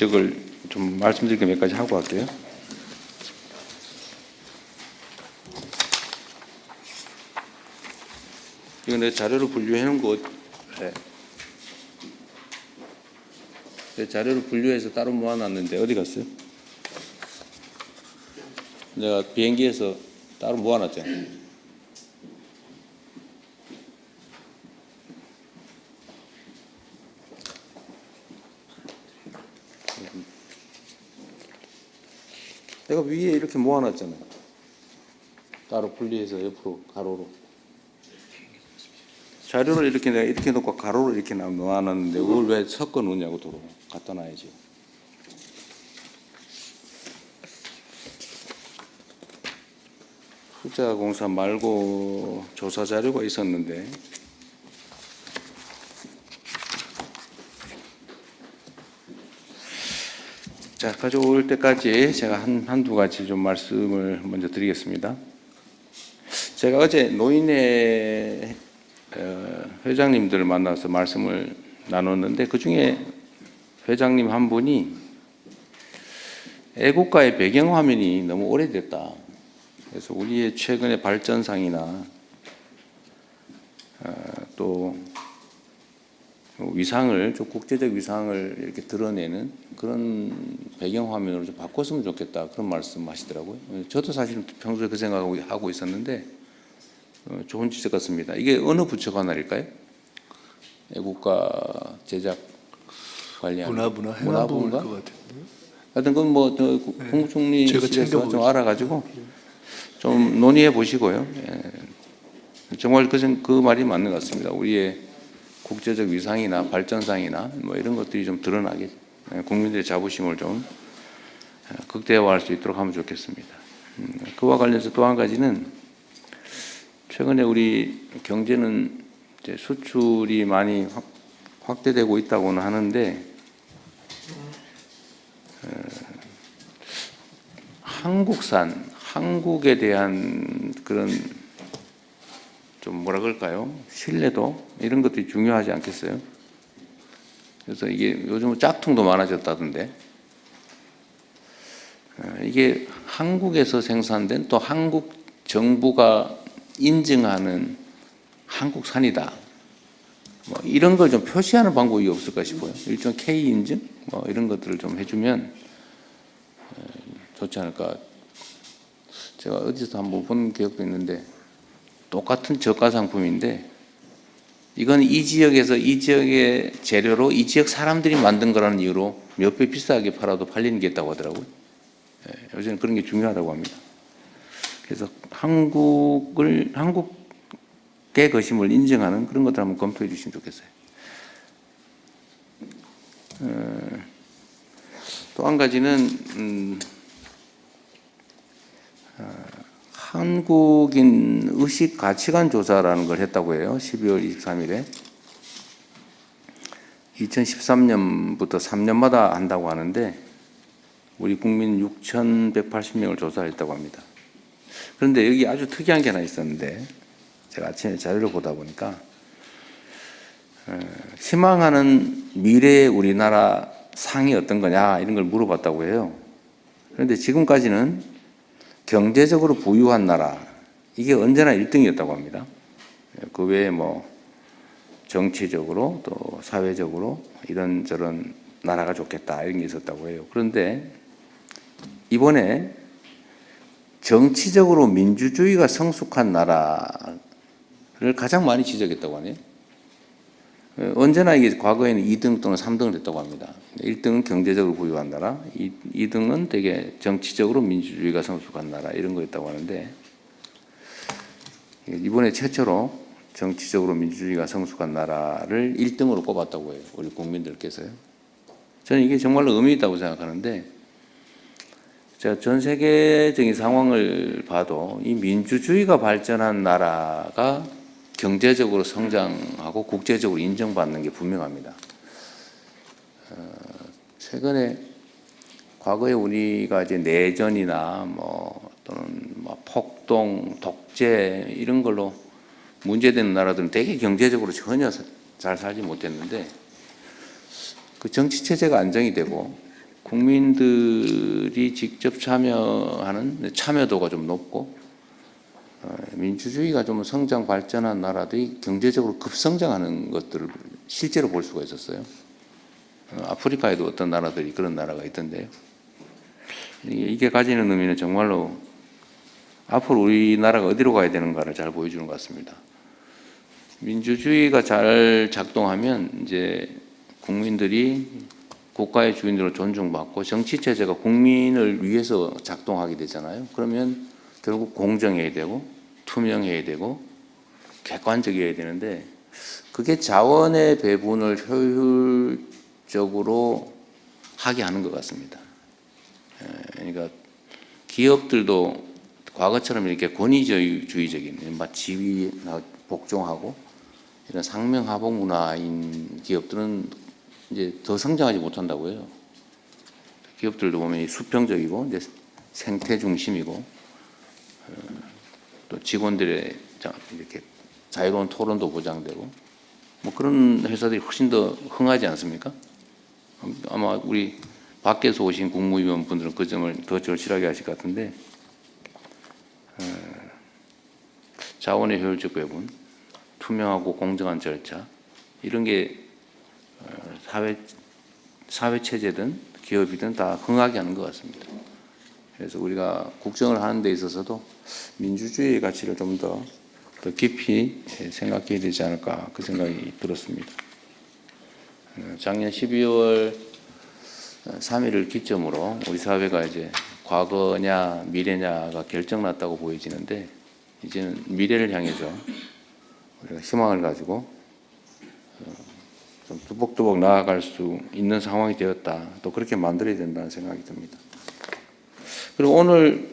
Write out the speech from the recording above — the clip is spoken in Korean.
지적을 좀 말씀드릴 게 몇 가지 하고 갈게요. 이거 내 자료로 분류해 놓은 거, 내 자료로 분류해서 따로 모아놨는데 어디 갔어요? 내가 비행기에서 따로 모아놨잖아요. 내가 위에 이렇게 모아놨잖아요. 따로 분리해서 옆으로 가로로. 자료를 이렇게 내가 이렇게 놓고 가로로 이렇게 놓아놨는데 그걸 왜 섞어 놓냐고 도로 갖다 놔야지. 투자공사 말고 조사 자료가 있었는데 자, 가져올 때까지 제가 한두 가지 좀 말씀을 먼저 드리겠습니다. 제가 어제 노인회 회장님들을 만나서 말씀을 나눴는데 그중에 회장님 한 분이 애국가의 배경화면이 너무 오래됐다. 그래서 우리의 최근의 발전상이나 또 위상을, 좀 국제적 위상을 이렇게 드러내는 그런 배경화면으로 좀 바꿨으면 좋겠다. 그런 말씀 하시더라고요. 저도 사실 평소에 그 생각을 하고 있었는데 좋은 지적 같습니다. 이게 어느 부처 관할일까요? 애국가 제작 관리하는 문화부일 것 같은데. 하여튼 그건 뭐 국무총리실에서 좀 알아가지고 좀 논의해 보시고요. 정말 그 말이 맞는 것 같습니다. 우리의 국제적 위상이나 발전상이나 뭐 이런 것들이 좀 드러나게 국민들의 자부심을 좀 극대화할 수 있도록 하면 좋겠습니다. 그와 관련해서 또 한 가지는 최근에 우리 경제는 이제 수출이 많이 확대되고 있다고는 하는데 한국산, 한국에 대한 그런 좀 뭐라 그럴까요? 신뢰도 이런 것들이 중요하지 않겠어요? 그래서 이게 요즘 짝퉁도 많아졌다던데 이게 한국에서 생산된 또 한국 정부가 인증하는 한국산이다. 뭐 이런 걸 좀 표시하는 방법이 없을까 싶어요. 일종 K 인증 뭐 이런 것들을 좀 해주면 좋지 않을까. 제가 어디서 한번 본 기억도 있는데 똑같은 저가 상품인데 이건 이 지역에서 이 지역의 재료로 이 지역 사람들이 만든 거라는 이유로 몇 배 비싸게 팔아도 팔리는 게 있다고 하더라고요. 요새는 그런 게 중요하다고 합니다. 그래서 한국의 것임을 인정하는 그런 것들 한번 검토해 주시면 좋겠어요. 또 한 가지는 한국인 의식 가치관 조사라는 걸 했다고 해요. 12월 23일에. 2013년부터 3년마다 한다고 하는데 우리 국민 6,180명을 조사했다고 합니다. 그런데 여기 아주 특이한 게 하나 있었는데 제가 아침에 자료를 보다 보니까 희망하는 미래의 우리나라 상이 어떤 거냐 이런 걸 물어봤다고 해요. 그런데 지금까지는 경제적으로 부유한 나라 이게 언제나 1등이었다고 합니다. 그 외에 뭐 정치적으로 또 사회적으로 이런저런 나라가 좋겠다 이런 게 있었다고 해요. 그런데 이번에 정치적으로 민주주의가 성숙한 나라를 가장 많이 지적했다고 하네요. 언제나 이게 과거에는 2등 또는 3등을 했다고 합니다. 1등은 경제적으로 부유한 나라, 2등은 되게 정치적으로 민주주의가 성숙한 나라 이런 거였다고 하는데 이번에 최초로 정치적으로 민주주의가 성숙한 나라를 1등으로 꼽았다고 해요. 우리 국민들께서요. 저는 이게 정말로 의미 있다고 생각하는데 제가 전 세계적인 상황을 봐도 이 민주주의가 발전한 나라가 경제적으로 성장하고 국제적으로 인정받는 게 분명합니다. 최근에 과거에 우리가 이제 내전이나 뭐 또는 뭐 폭동, 독재 이런 걸로 문제되는 나라들은 되게 경제적으로 전혀 잘 살지 못했는데 그 정치 체제가 안정이 되고 국민들이 직접 참여하는 참여도가 좀 높고 민주주의가 좀 성장 발전한 나라들이 경제적으로 급성장하는 것들을 실제로 볼 수가 있었어요. 아프리카에도 어떤 나라들이 그런 나라가 있던데요. 이게 가지는 의미는 정말로 앞으로 우리나라가 어디로 가야 되는가를 잘 보여주는 것 같습니다. 민주주의가 잘 작동하면 이제 국민들이 국가의 주인으로 존중받고 정치 체제가 국민을 위해서 작동하게 되잖아요. 그러면 결국 공정해야 되고 투명해야 되고 객관적이어야 되는데 그게 자원의 배분을 효율적으로 하게 하는 것 같습니다. 그러니까 기업들도 과거처럼 이렇게 권위주의적인 막 지위 복종하고 이런 상명하복 문화인 기업들은 이제 더 성장하지 못한다고 해요. 기업들도 보면 수평적이고 이제 생태 중심이고 또 직원들의 이렇게 자유로운 토론도 보장되고 뭐 그런 회사들이 훨씬 더 흥하지 않습니까? 아마 우리 밖에서 오신 국무위원 분들은 그 점을 더 절실하게 하실 것 같은데 자원의 효율적 배분, 투명하고 공정한 절차 이런 게 사회 체제든 기업이든 다 흥하게 하는 것 같습니다. 그래서 우리가 국정을 하는 데 있어서도 민주주의의 가치를 좀 더 깊이 생각해야 되지 않을까 그 생각이 들었습니다. 작년 12월 3일을 기점으로 우리 사회가 이제 과거냐 미래냐가 결정났다고 보여지는데 이제는 미래를 향해서 우리가 희망을 가지고 좀 뚜벅뚜벅 나아갈 수 있는 상황이 되었다. 또 그렇게 만들어야 된다는 생각이 듭니다. 그리고 오늘